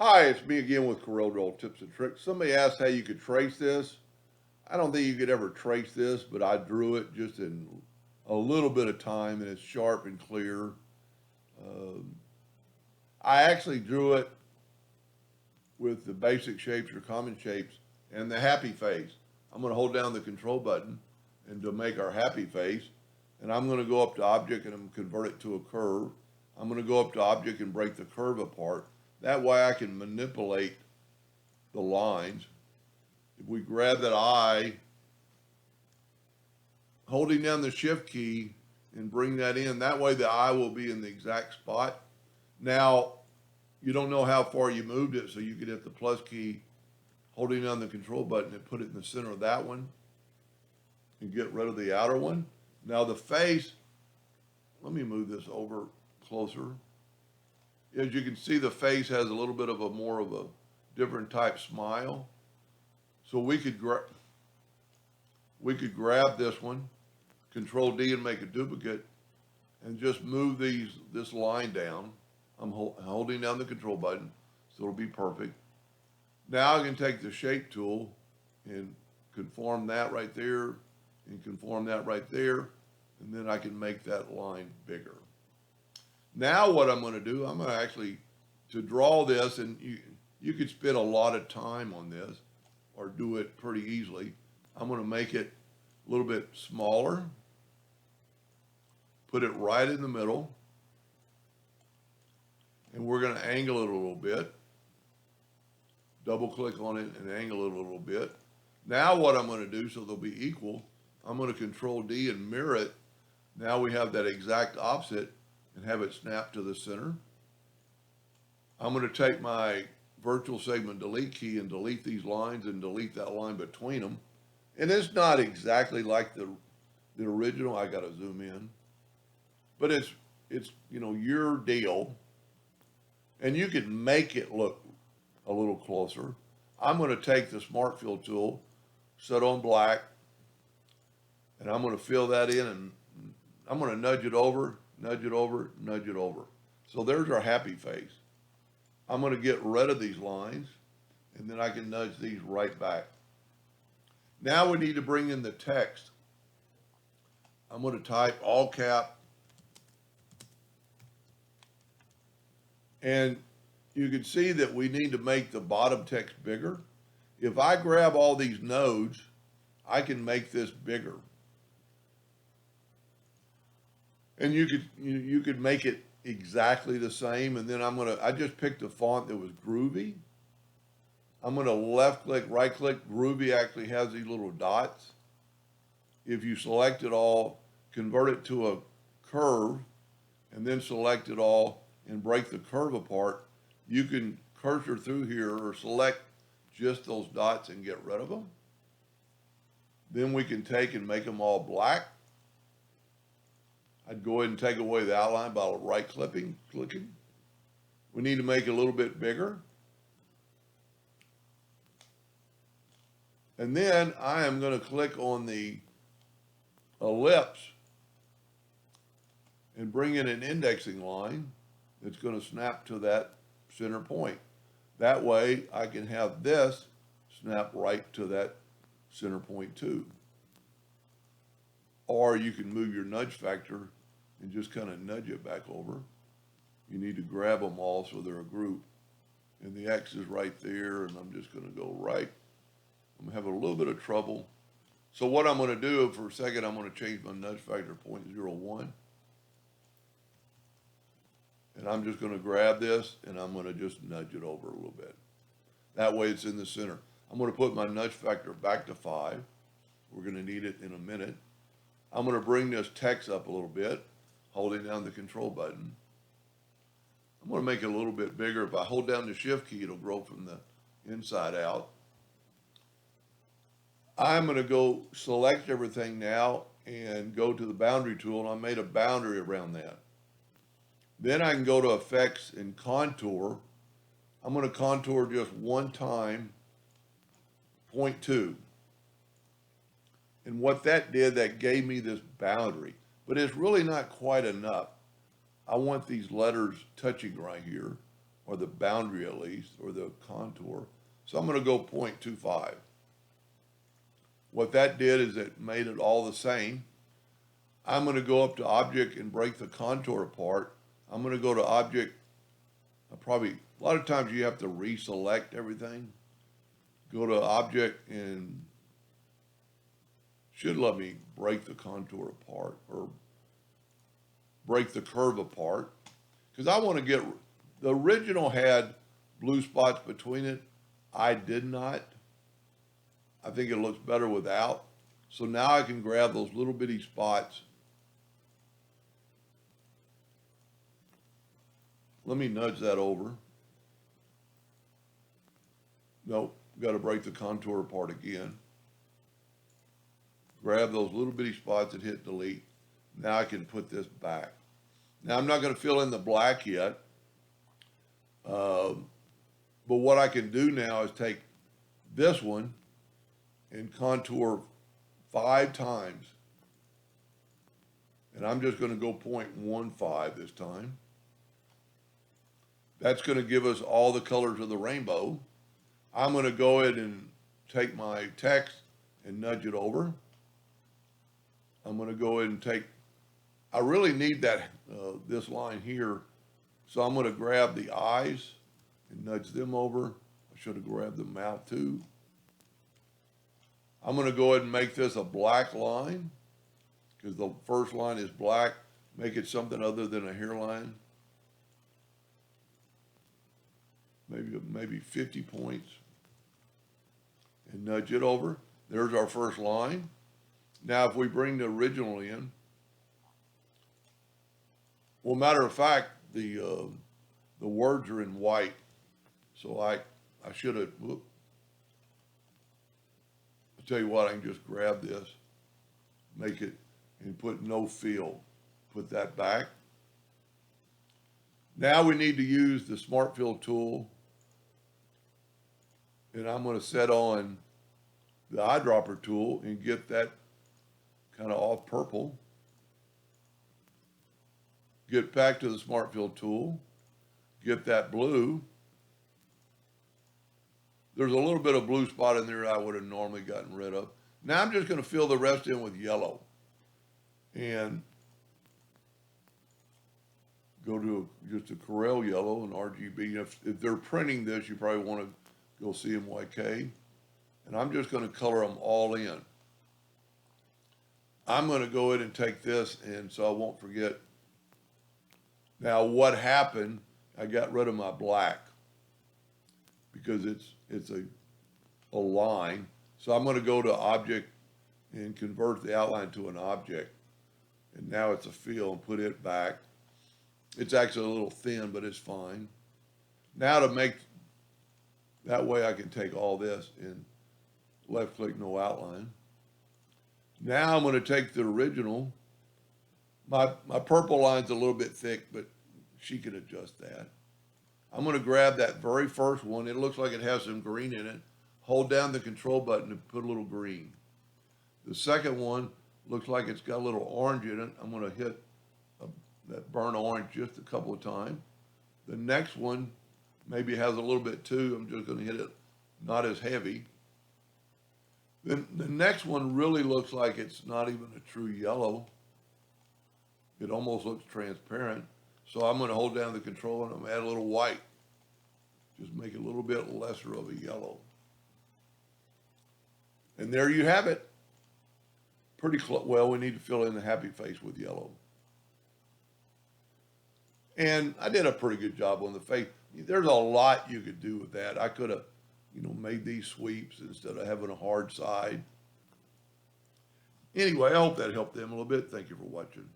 Hi, it's me again with Corel Draw Tips and Tricks. Somebody asked how you could trace this. I don't think you could ever trace this, but I drew it just in a little bit of time and it's sharp and clear. Um, I actually drew it with the basic shapes or common shapes and the happy face. I'm going to hold down the control button and to make our happy face. And I'm going to go up to object and I'm convert it to a curve. I'm going to go up to object and break the curve apart. That way I can manipulate the lines. If we grab that eye, holding down the shift key and bring that in, that way the eye will be in the exact spot. Now, you don't know how far you moved it, so you could hit the plus key, holding down the control button and put it in the center of that one and get rid of the outer one. Now the face, let me move this over closer. As you can see, the face has a little bit of a more of a different type smile. So we could grab this one, Control D and make a duplicate, and just move this line down. I'm holding down the control button, so it'll be perfect. Now I can take the shape tool and conform that right there and conform that right there, and then I can make that line bigger. Now what I'm going to do, I'm going to actually, to draw this, and you could spend a lot of time on this or do it pretty easily. I'm going to make it a little bit smaller, put it right in the middle, and we're going to angle it a little bit. Double click on it and angle it a little bit. Now what I'm going to do, so they'll be equal, I'm going to Control D and mirror it. Now we have that exact opposite and have it snap to the center. I'm going to take my virtual segment delete key and delete these lines and delete that line between them. And it's not exactly like the original. I got to zoom in, but it's your deal, and you can make it look a little closer. I'm going to take the Smart Fill tool, set on black, and I'm going to fill that in, and I'm going to nudge it over, nudge it over, nudge it over. So there's our happy face. I'm going to get rid of these lines, and then I can nudge these right back. Now we need to bring in the text. I'm going to type all cap, and you can see that we need to make the bottom text bigger. If I grab all these nodes, I can make this bigger. And you could make it exactly the same. And then I just picked a font that was Groovy. I'm gonna left click, right click. Groovy actually has these little dots. If you select it all, convert it to a curve, and then select it all and break the curve apart, you can cursor through here or select just those dots and get rid of them. Then we can take and make them all black. I'd go ahead and take away the outline by right clicking. We need to make it a little bit bigger. And then I am going to click on the ellipse and bring in an indexing line that's going to snap to that center point. That way I can have this snap right to that center point too. Or you can move your nudge factor and just kind of nudge it back over. You need to grab them all so they're a group. And the X is right there, and I'm just going to go right. I'm going to have a little bit of trouble. So what I'm going to do for a second, I'm going to change my nudge factor to 0.01. And I'm just going to grab this, and I'm going to just nudge it over a little bit. That way it's in the center. I'm going to put my nudge factor back to 5. We're going to need it in a minute. I'm going to bring this text up a little bit, holding down the control button. I'm going to make it a little bit bigger. If I hold down the shift key, it'll grow from the inside out. I'm going to go select everything now and go to the boundary tool, and I made a boundary around that. Then I can go to effects and contour. I'm going to contour just one time, 0.2. And what that did, that gave me this boundary. But it's really not quite enough. I want these letters touching right here, or the boundary at least, or the contour. So I'm going to go 0.25. What that did is it made it all the same. I'm going to go up to object and break the contour apart. I'm going to go to object. A lot of times you have to reselect everything. Go to object and should let me break the contour apart or break the curve apart. Because I want to get, the original had blue spots between it. I did not. I think it looks better without. So now I can grab those little bitty spots. Let me nudge that over. Nope, got to break the contour apart again. Grab those little bitty spots and hit delete. Now I can put this back. Now I'm not going to fill in the black yet. But what I can do now is take this one and contour 5 times. And I'm just going to go 0.15 this time. That's going to give us all the colors of the rainbow. I'm going to go ahead and take my text and nudge it over. I'm going to go ahead and take, I really need that, this line here. So I'm going to grab the eyes and nudge them over. I should have grabbed the mouth too. I'm going to go ahead and make this a black line because the first line is black. Make it something other than a hairline. Maybe 50 points. And nudge it over. There's our first line. Now if we bring the original in, well, matter of fact, the words are in white. So I should have, I'll tell you what, I can just grab this, make it, and put no fill. Put that back. Now we need to use the Smart Fill tool. And I'm going to set on the eyedropper tool and get that kind of off purple. Get back to the Smart Fill tool. Get that blue. There's a little bit of blue spot in there I would have normally gotten rid of. Now I'm just going to fill the rest in with yellow. And go to just a Corel yellow and RGB. If they're printing this, you probably want to go CMYK. And I'm just going to color them all in. I'm going to go ahead and take this, and so I won't forget. Now what happened, I got rid of my black because it's a line. So I'm going to go to object and convert the outline to an object. And now it's a fill and put it back. It's actually a little thin, but it's fine. Now to make, that way I can take all this and left click no outline. Now I'm going to take the original. My purple line's a little bit thick, but she can adjust that. I'm going to grab that very first one. It looks like it has some green in it. Hold down the control button and put a little green. The second one looks like it's got a little orange in it. I'm going to hit that burnt orange just a couple of times. The next one maybe has a little bit too. I'm just going to hit it not as heavy. Then the next one really looks like it's not even a true yellow. It almost looks transparent. So I'm going to hold down the control and I'm going to add a little white. Just make it a little bit lesser of a yellow. And there you have it. Pretty close. Well, we need to fill in the happy face with yellow. And I did a pretty good job on the face. There's a lot you could do with that. I could have, made these sweeps instead of having a hard side. Anyway, I hope that helped them a little bit. Thank you for watching.